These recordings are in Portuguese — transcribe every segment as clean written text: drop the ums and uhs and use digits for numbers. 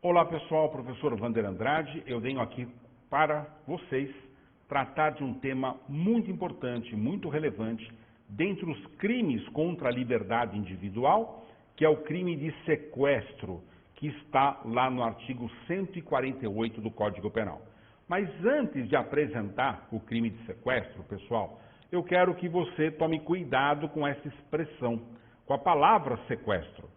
Olá pessoal, professor Wander Andrade, eu venho aqui para vocês tratar de um tema muito importante, muito relevante, dentre os crimes contra a liberdade individual, que é o crime de sequestro, que está lá no artigo 148 do Código Penal. Mas antes de apresentar o crime de sequestro, pessoal, eu quero que você tome cuidado com essa expressão, com a palavra sequestro.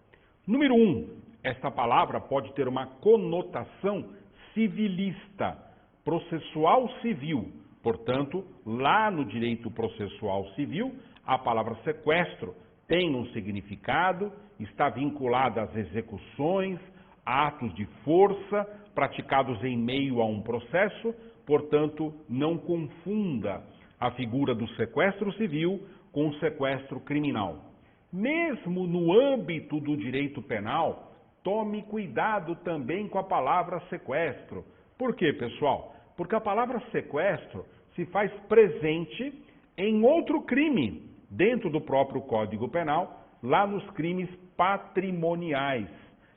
Número 1. Esta palavra pode ter uma conotação civilista, processual civil. Portanto, lá no direito processual civil, a palavra sequestro tem um significado, está vinculada às execuções, atos de força praticados em meio a um processo. Portanto, não confunda a figura do sequestro civil com o sequestro criminal. Mesmo no âmbito do direito penal, tome cuidado também com a palavra sequestro. Por quê, pessoal? Porque a palavra sequestro se faz presente em outro crime dentro do próprio Código Penal, lá nos crimes patrimoniais.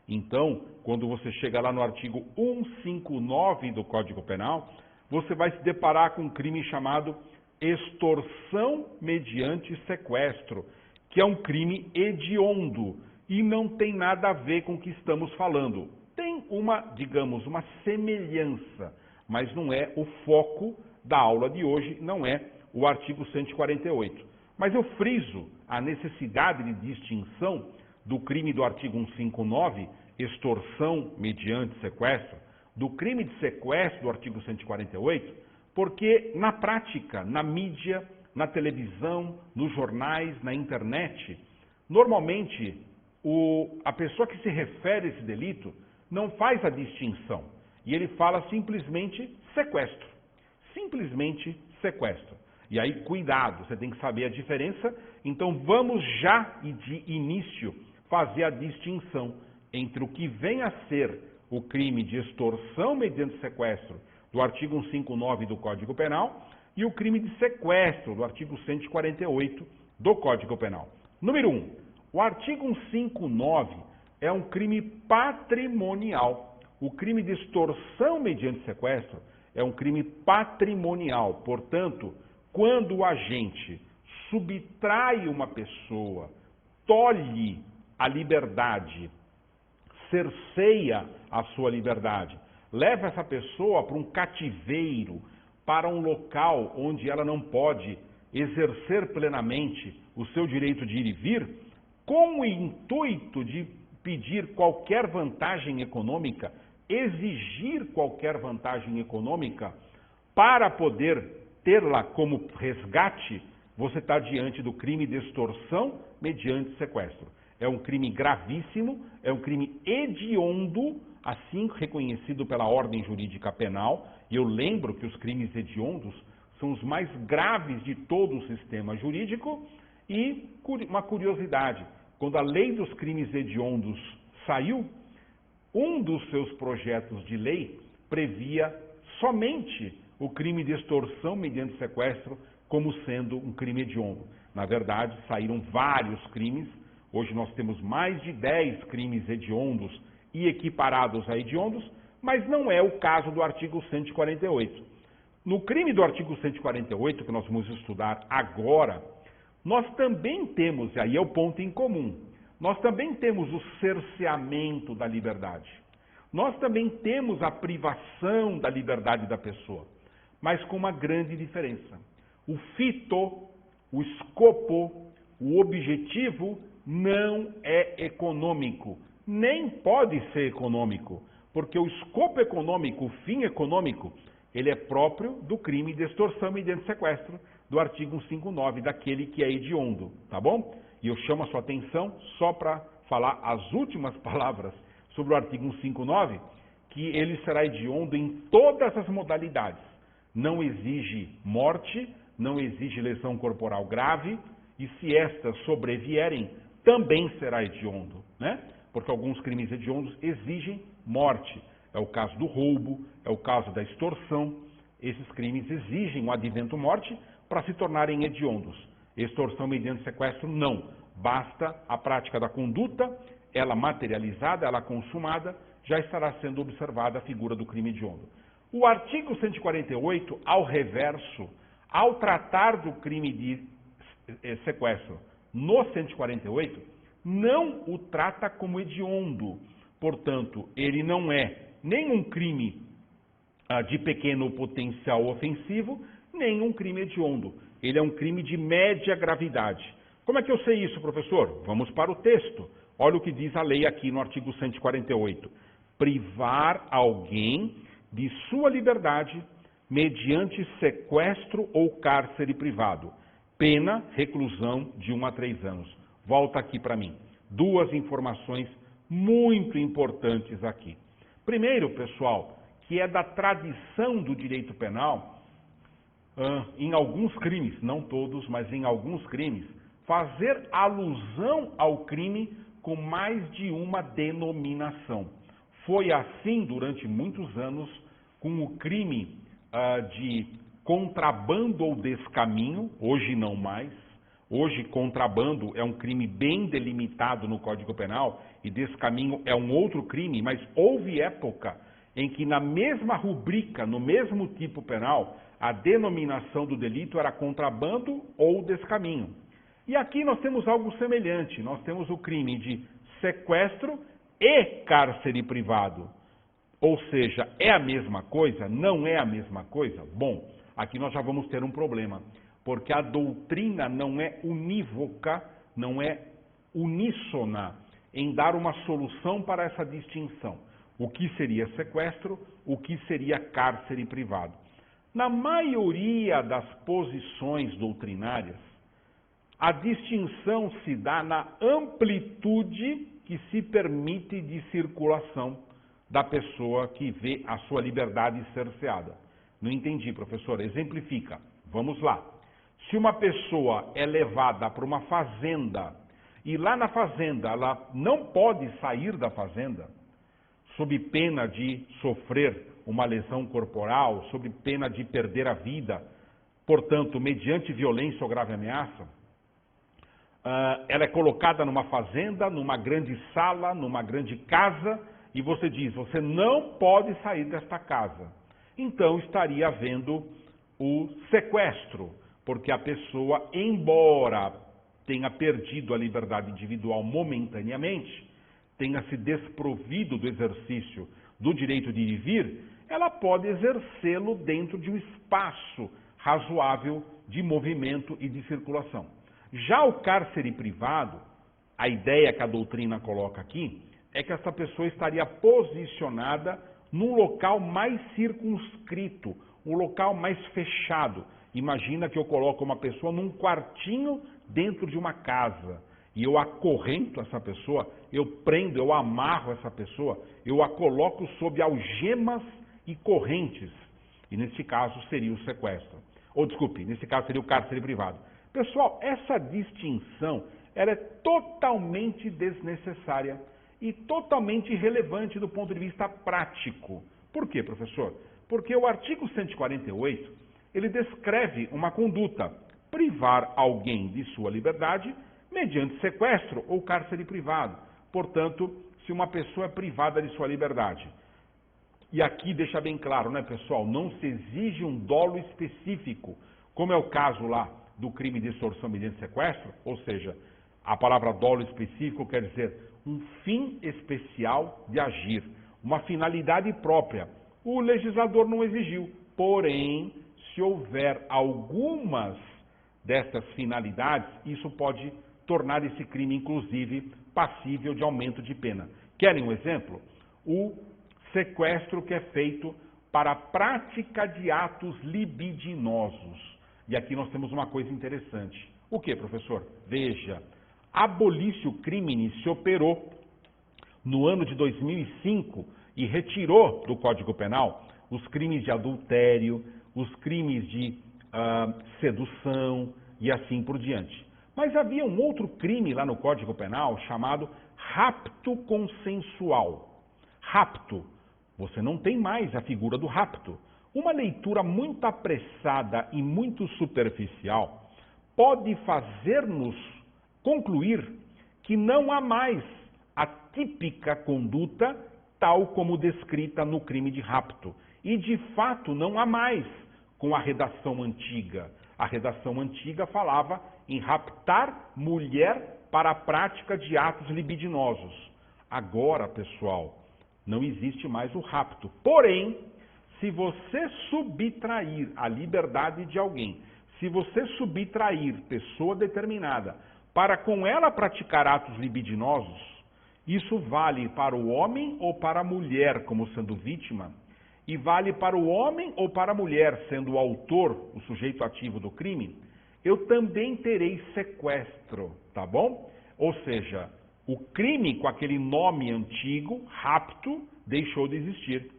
Então, quando você chega lá no artigo 159 do Código Penal, você vai se deparar com um crime chamado extorsão mediante sequestro, que é um crime hediondo. E não tem nada a ver com o que estamos falando. Tem uma, digamos, uma semelhança, mas não é o foco da aula de hoje, não é o artigo 148. Mas eu friso a necessidade de distinção do crime do artigo 159, extorsão mediante sequestro, do crime de sequestro do artigo 148, porque na prática, na mídia, na televisão, nos jornais, na internet, normalmente a pessoa que se refere a esse delito não faz a distinção. E ele fala simplesmente sequestro. Simplesmente sequestro. E aí, cuidado, você tem que saber a diferença. Então, vamos já de início fazer a distinção entre o que vem a ser o crime de extorsão mediante sequestro do artigo 159 do Código Penal e o crime de sequestro do artigo 148 do Código Penal. Número 1. O artigo 159 é um crime patrimonial. O crime de extorsão mediante sequestro é um crime patrimonial. Portanto, quando o agente subtrai uma pessoa, tolhe a liberdade, cerceia a sua liberdade, leva essa pessoa para um cativeiro, para um local onde ela não pode exercer plenamente o seu direito de ir e vir, com o intuito de pedir qualquer vantagem econômica, exigir qualquer vantagem econômica, para poder tê-la como resgate, você está diante do crime de extorsão mediante sequestro. É um crime gravíssimo, é um crime hediondo, assim reconhecido pela ordem jurídica penal, e eu lembro que os crimes hediondos são os mais graves de todo o sistema jurídico. E uma curiosidade, quando a lei dos crimes hediondos saiu, um dos seus projetos de lei previa somente o crime de extorsão mediante sequestro como sendo um crime hediondo. Na verdade, saíram vários crimes. Hoje nós temos mais de 10 crimes hediondos e equiparados a hediondos, mas não é o caso do artigo 148. No crime do artigo 148, que nós vamos estudar agora, nós também temos, e aí é o ponto em comum, nós também temos o cerceamento da liberdade. Nós também temos a privação da liberdade da pessoa, mas com uma grande diferença. O fito, o escopo, o objetivo não é econômico, nem pode ser econômico, porque o escopo econômico, o fim econômico, ele é próprio do crime de extorsão mediante sequestro, do artigo 159, daquele que é hediondo, tá bom? E eu chamo a sua atenção só para falar as últimas palavras sobre o artigo 159, que ele será hediondo em todas as modalidades. Não exige morte, não exige lesão corporal grave, e se estas sobrevierem, também será hediondo, né? Porque alguns crimes hediondos exigem morte. É o caso do roubo, é o caso da extorsão. Esses crimes exigem o advento morte para se tornarem hediondos. Extorsão mediante sequestro, não. Basta a prática da conduta, ela materializada, ela consumada, já estará sendo observada a figura do crime hediondo. O artigo 148, ao reverso, ao tratar do crime de sequestro no 148, não o trata como hediondo. Portanto, ele não é nem um crime de pequeno potencial ofensivo, nem um crime hediondo. Ele é um crime de média gravidade. Como é que eu sei isso, professor? Vamos para o texto. Olha o que diz a lei aqui no artigo 148. Privar alguém de sua liberdade mediante sequestro ou cárcere privado. Pena, reclusão de 1 a 3 anos. Volta aqui para mim. Duas informações muito importantes aqui. Primeiro, pessoal, que é da tradição do direito penal, em alguns crimes, não todos, mas em alguns crimes, fazer alusão ao crime com mais de uma denominação. Foi assim durante muitos anos com o crime de contrabando ou descaminho, hoje não mais. Hoje, contrabando é um crime bem delimitado no Código Penal e descaminho é um outro crime, mas houve época em que na mesma rubrica, no mesmo tipo penal, a denominação do delito era contrabando ou descaminho. E aqui nós temos algo semelhante, nós temos o crime de sequestro e cárcere privado. Ou seja, é a mesma coisa? Não é a mesma coisa? Bom, aqui nós já vamos ter um problema, porque a doutrina não é unívoca, não é uníssona em dar uma solução para essa distinção. O que seria sequestro, o que seria cárcere privado. Na maioria das posições doutrinárias, a distinção se dá na amplitude que se permite de circulação da pessoa que vê a sua liberdade cerceada. Não entendi, professor. Exemplifica. Vamos lá. Se uma pessoa é levada para uma fazenda e lá na fazenda ela não pode sair da fazenda, sob pena de sofrer uma lesão corporal, sob pena de perder a vida, portanto, mediante violência ou grave ameaça, ela é colocada numa fazenda, numa grande sala, numa grande casa, e você diz, você não pode sair desta casa. Então, estaria havendo o sequestro, porque a pessoa, embora tenha perdido a liberdade individual momentaneamente, tenha se desprovido do exercício do direito de ir e vir, ela pode exercê-lo dentro de um espaço razoável de movimento e de circulação. Já o cárcere privado, a ideia que a doutrina coloca aqui, é que essa pessoa estaria posicionada num local mais circunscrito, um local mais fechado. Imagina que eu coloco uma pessoa num quartinho dentro de uma casa e eu acorrento essa pessoa, eu prendo, eu amarro essa pessoa, eu a coloco sob algemas e correntes. E nesse caso seria o sequestro. Ou desculpe, nesse caso seria o cárcere privado. Pessoal, essa distinção ela é totalmente desnecessária e totalmente irrelevante do ponto de vista prático. Por quê, professor? Porque o artigo 148, ele descreve uma conduta, privar alguém de sua liberdade mediante sequestro ou cárcere privado. Portanto, se uma pessoa é privada de sua liberdade. E aqui deixa bem claro, né, pessoal? Não se exige um dolo específico, como é o caso lá do crime de extorsão mediante sequestro, ou seja, a palavra dolo específico quer dizer um fim especial de agir, uma finalidade própria. O legislador não exigiu, porém, se houver algumas dessas finalidades, isso pode tornar esse crime, inclusive, passível de aumento de pena. Querem um exemplo? O sequestro que é feito para a prática de atos libidinosos. E aqui nós temos uma coisa interessante. O que, professor? Veja, abolício criminis se operou no ano de 2005 e retirou do Código Penal os crimes de adultério, os crimes de sedução e assim por diante. Mas havia um outro crime lá no Código Penal chamado rapto consensual. Rapto, você não tem mais a figura do rapto. Uma leitura muito apressada e muito superficial pode fazer-nos concluir que não há mais a típica conduta tal como descrita no crime de rapto. E, de fato, não há mais com a redação antiga. A redação antiga falava em raptar mulher para a prática de atos libidinosos. Agora, pessoal, não existe mais o rapto. Porém, se você subtrair a liberdade de alguém, se você subtrair pessoa determinada para com ela praticar atos libidinosos, isso vale para o homem ou para a mulher como sendo vítima, e vale para o homem ou para a mulher sendo o autor, o sujeito ativo do crime, eu também terei sequestro, tá bom? Ou seja, o crime com aquele nome antigo, rapto, deixou de existir.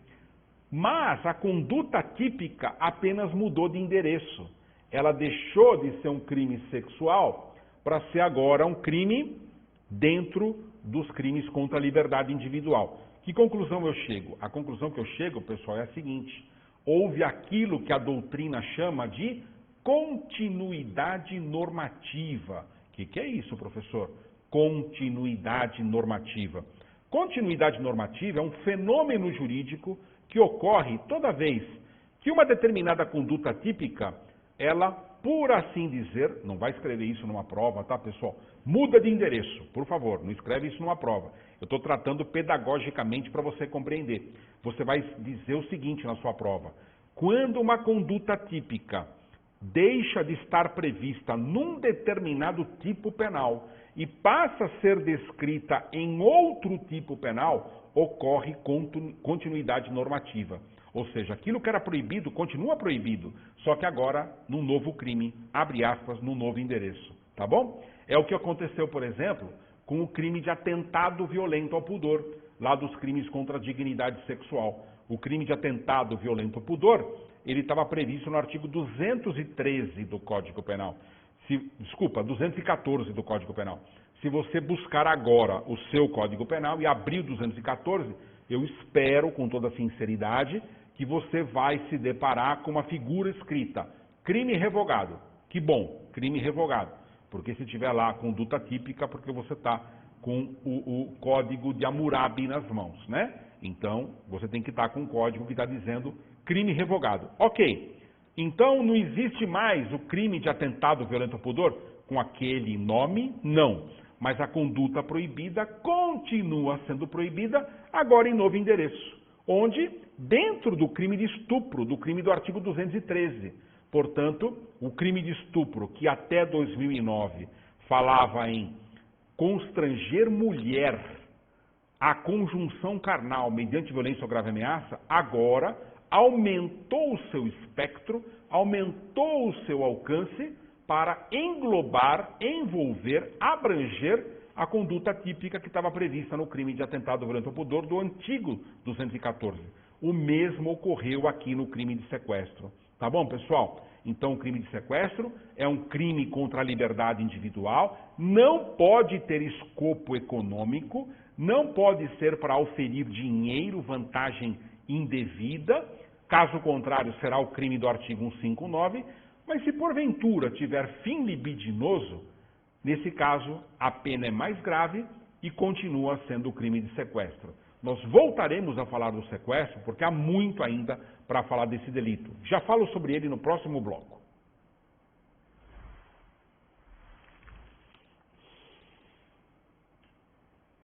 Mas a conduta típica apenas mudou de endereço. Ela deixou de ser um crime sexual para ser agora um crime dentro dos crimes contra a liberdade individual. Que conclusão eu chego? A conclusão que eu chego, pessoal, é a seguinte: houve aquilo que a doutrina chama de continuidade normativa. O que é isso, professor? Continuidade normativa. Continuidade normativa é um fenômeno jurídico que ocorre toda vez que uma determinada conduta típica, ela, por assim dizer, não vai escrever isso numa prova, tá, pessoal? Muda de endereço, por favor, não escreve isso numa prova. Eu estou tratando pedagogicamente para você compreender. Você vai dizer o seguinte na sua prova: quando uma conduta típica deixa de estar prevista num determinado tipo penal e passa a ser descrita em outro tipo penal, ocorre continuidade normativa. Ou seja, aquilo que era proibido continua proibido, só que agora num novo crime, abre aspas, num novo endereço. Tá bom? É o que aconteceu, por exemplo, com o crime de atentado violento ao pudor, lá dos crimes contra a dignidade sexual. O crime de atentado violento ao pudor, ele estava previsto no artigo 213 do Código Penal. 214 do Código Penal. Se você buscar agora o seu Código Penal e abrir o 214, eu espero, com toda sinceridade, que você vai se deparar com uma figura escrita: crime revogado. Que bom, crime revogado. Porque se tiver lá a conduta típica, porque você está com o Código de Hammurabi nas mãos, né? Então, você tem que estar com um código que está dizendo crime revogado. Ok. Então, não existe mais o crime de atentado violento ao pudor com aquele nome? Não. Mas a conduta proibida continua sendo proibida, agora em novo endereço. Onde? Dentro do crime de estupro, do crime do artigo 213. Portanto, o crime de estupro, que até 2009 falava em constranger mulher à conjunção carnal mediante violência ou grave ameaça, agora aumentou o seu espectro, aumentou o seu alcance para englobar, envolver, abranger a conduta típica que estava prevista no crime de atentado violento ao pudor do antigo 214. O mesmo ocorreu aqui no crime de sequestro. Tá bom, pessoal? Então, o crime de sequestro é um crime contra a liberdade individual, não pode ter escopo econômico, não pode ser para oferir dinheiro, vantagem indevida, caso contrário será o crime do artigo 159, mas se porventura tiver fim libidinoso, nesse caso a pena é mais grave e continua sendo o crime de sequestro. Nós voltaremos a falar do sequestro porque há muito ainda para falar desse delito. Já falo sobre ele no próximo bloco.